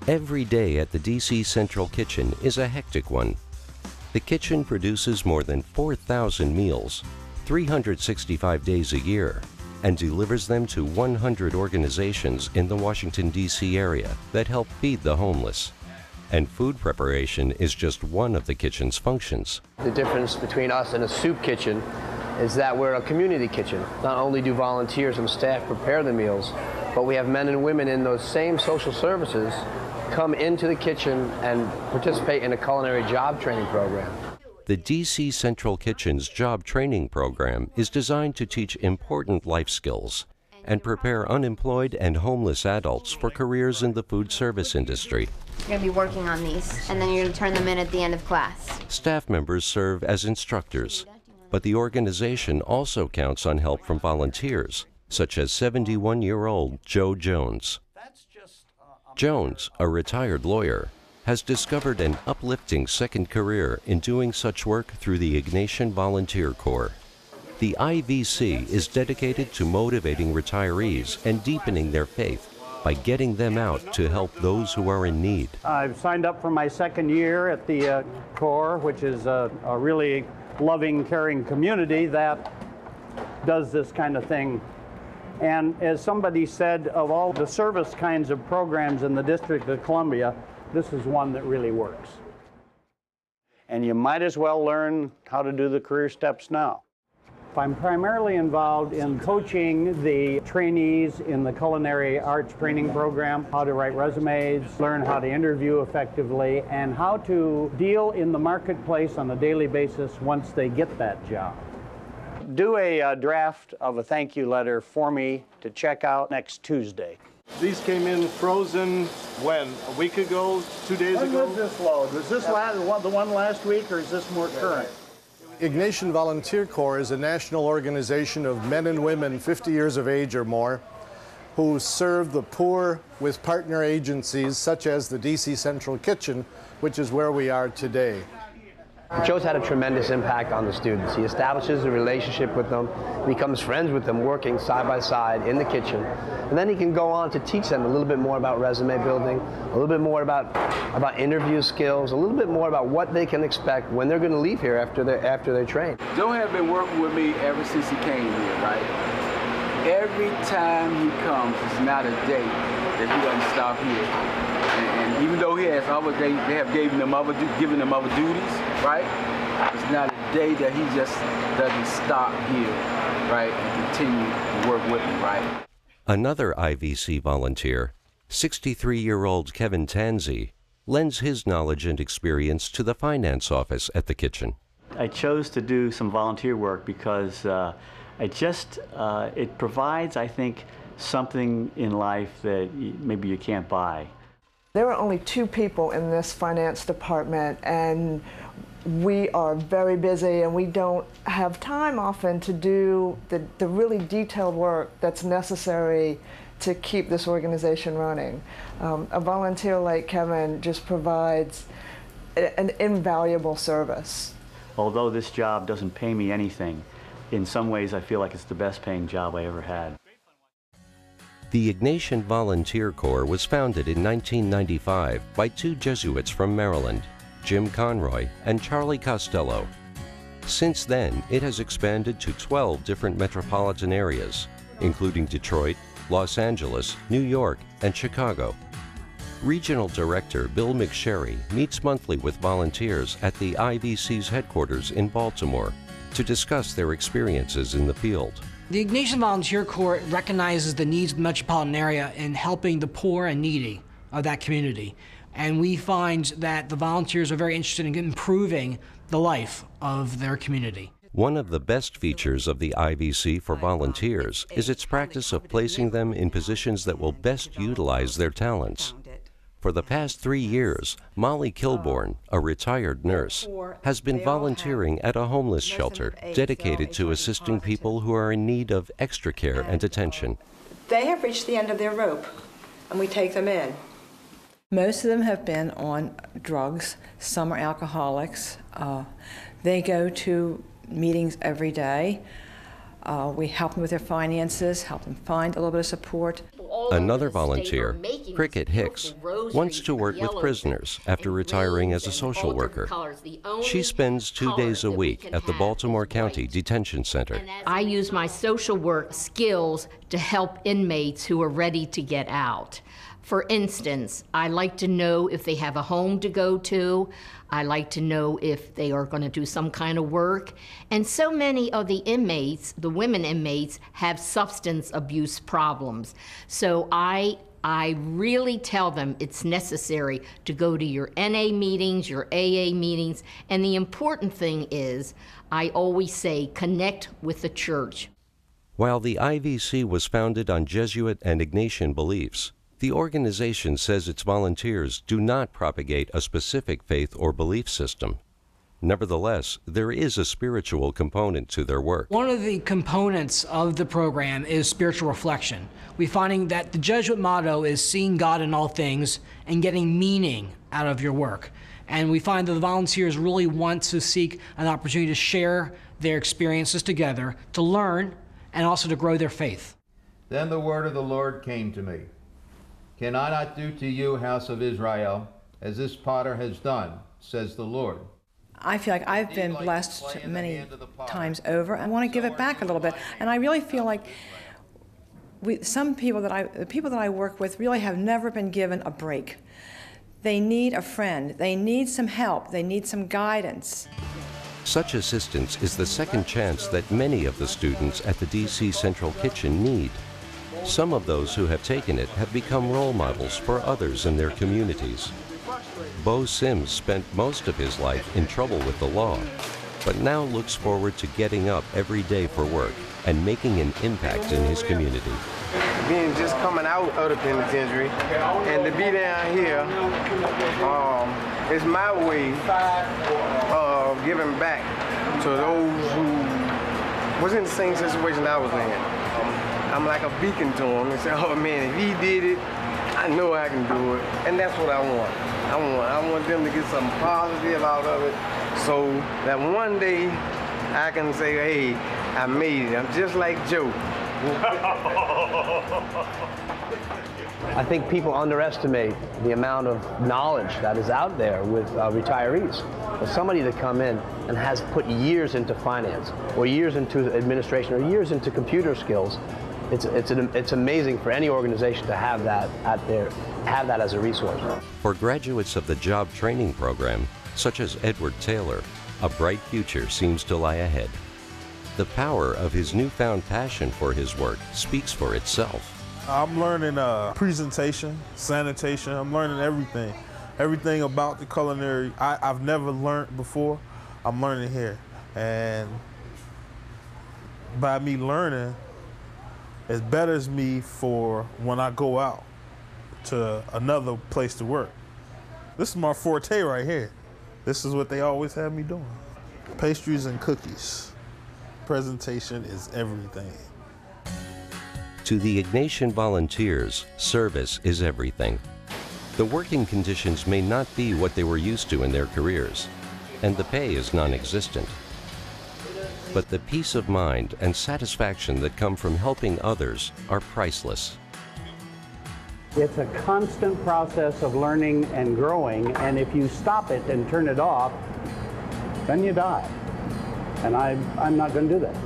Every day at the DC Central Kitchen is a hectic one. The kitchen produces more than 4,000 meals, 365 days a year, and delivers them to 100 organizations in the Washington, D.C. area that help feed the homeless. And food preparation is just one of the kitchen's functions. The difference between us and a soup kitchen is that we're a community kitchen. Not only do volunteers and staff prepare the meals, but we have men and women in those same social services come into the kitchen and participate in a culinary job training program. The DC Central Kitchen's job training program is designed to teach important life skills and prepare unemployed and homeless adults for careers in the food service industry. You're going to be working on these, and then you're going to turn them in at the end of class. Staff members serve as instructors, but the organization also counts on help from volunteers, such as 71-year-old Joe Jones. Jones, a retired lawyer, has discovered an uplifting second career in doing such work through the Ignatian Volunteer Corps. The IVC is dedicated to motivating retirees and deepening their faith by getting them out to help those who are in need. I've signed up for my second year at the Corps, which is a really loving, caring community that does this kind of thing. And as somebody said, of all the service kinds of programs in the District of Columbia, this is one that really works. And you might as well learn how to do the career steps now. I'm primarily involved in coaching the trainees in the culinary arts training program, how to write resumes, learn how to interview effectively, and how to deal in the marketplace on a daily basis once they get that job. Do a draft of a thank you letter for me to check out next Tuesday. These came in frozen when? A week ago? 2 days ago? When was this load? Was this the one last week, or is this more current? Ignatian Volunteer Corps is a national organization of men and women 50 years of age or more who serve the poor with partner agencies such as the DC Central Kitchen, which is where we are today. Joe's had a tremendous impact on the students. He establishes a relationship with them, becomes friends with them, working side by side in the kitchen. And then he can go on to teach them a little bit more about resume building, a little bit more about interview skills, a little bit more about what they can expect when they're going to leave here after they're trained. Joe has been working with me ever since he came here, right? Every time he comes, it's not a day that he doesn't stop here. And even though he has they have given him other duties, right? It's not a day that he just doesn't stop here, right, and continue to work with me, right? Another IVC volunteer, 63-year-old Kevin Tanzi, lends his knowledge and experience to the finance office at the kitchen. I chose to do some volunteer work because it provides, I think, something in life that maybe you can't buy. There are only 2 people in this finance department, and we are very busy, and we don't have time often to do the really detailed work that's necessary to keep this organization running. A volunteer like Kevin just provides an invaluable service. Although this job doesn't pay me anything, in some ways I feel like it's the best paying job I ever had. The Ignatian Volunteer Corps was founded in 1995 by 2 Jesuits from Maryland, Jim Conroy and Charlie Costello. Since then, it has expanded to 12 different metropolitan areas, including Detroit, Los Angeles, New York, and Chicago. Regional Director Bill McSherry meets monthly with volunteers at the IVC's headquarters in Baltimore to discuss their experiences in the field. The Ignatian Volunteer Corps recognizes the needs of the metropolitan area in helping the poor and needy of that community. And we find that the volunteers are very interested in improving the life of their community. One of the best features of the IVC for volunteers is its practice of placing them in positions that will best utilize their talents. For the past 3 years, Molly Kilborn, a retired nurse, has been volunteering at a homeless shelter dedicated to assisting people who are in need of extra care and attention. They have reached the end of their rope, and we take them in. Most of them have been on drugs. Some are alcoholics. They go to meetings every day. We help them with their finances, help them find a little bit of support. Another volunteer, Cricket Hicks, wants to work with prisoners after retiring as a social worker. She spends 2 days a week at the Baltimore County Detention Center. I use my social work skills to help inmates who are ready to get out. For instance, I like to know if they have a home to go to. I like to know if they are going to do some kind of work. And so many of the inmates, the women inmates, have substance abuse problems. So I really tell them it's necessary to go to your NA meetings, your AA meetings, and the important thing is, I always say, connect with the church. While the IVC was founded on Jesuit and Ignatian beliefs, the organization says its volunteers do not propagate a specific faith or belief system. Nevertheless, there is a spiritual component to their work. One of the components of the program is spiritual reflection. We're finding that the Jesuit motto is seeing God in all things and getting meaning out of your work. And we find that the volunteers really want to seek an opportunity to share their experiences together, to learn, and also to grow their faith. Then the word of the Lord came to me. Can I not do to you, house of Israel, as this potter has done, says the Lord? I feel like I've been blessed many times over. I want to give it back a little bit. And I really feel like the people that I work with really have never been given a break. They need a friend. They need some help. They need some guidance. Such assistance is the second chance that many of the students at the DC Central Kitchen need. Some of those who have taken it have become role models for others in their communities. Bo Sims spent most of his life in trouble with the law, but now looks forward to getting up every day for work and making an impact in his community. Being just coming out of the penitentiary and to be down here is my way of giving back to those who was in the same situation I was in. I'm like a beacon to them and say, oh man, if he did it, I know I can do it. And that's what I want. I want them to get something positive out of it so that one day I can say, hey, I made it. I'm just like Joe. I think people underestimate the amount of knowledge that is out there with retirees. For somebody to come in and has put years into finance, or years into administration, or years into computer skills, it's amazing for any organization to have that have that as a resource. For graduates of the job training program, such as Edward Taylor, a bright future seems to lie ahead. The power of his newfound passion for his work speaks for itself. I'm learning presentation, sanitation. I'm learning everything about the culinary I've never learned before. I'm learning here, and by me learning, it betters me for when I go out to another place to work. This is my forte right here. This is what they always have me doing. Pastries and cookies. Presentation is everything. To the Ignatian volunteers, service is everything. The working conditions may not be what they were used to in their careers, and the pay is non-existent. But the peace of mind and satisfaction that come from helping others are priceless. It's a constant process of learning and growing, and if you stop it and turn it off, then you die. And I'm not going to do that.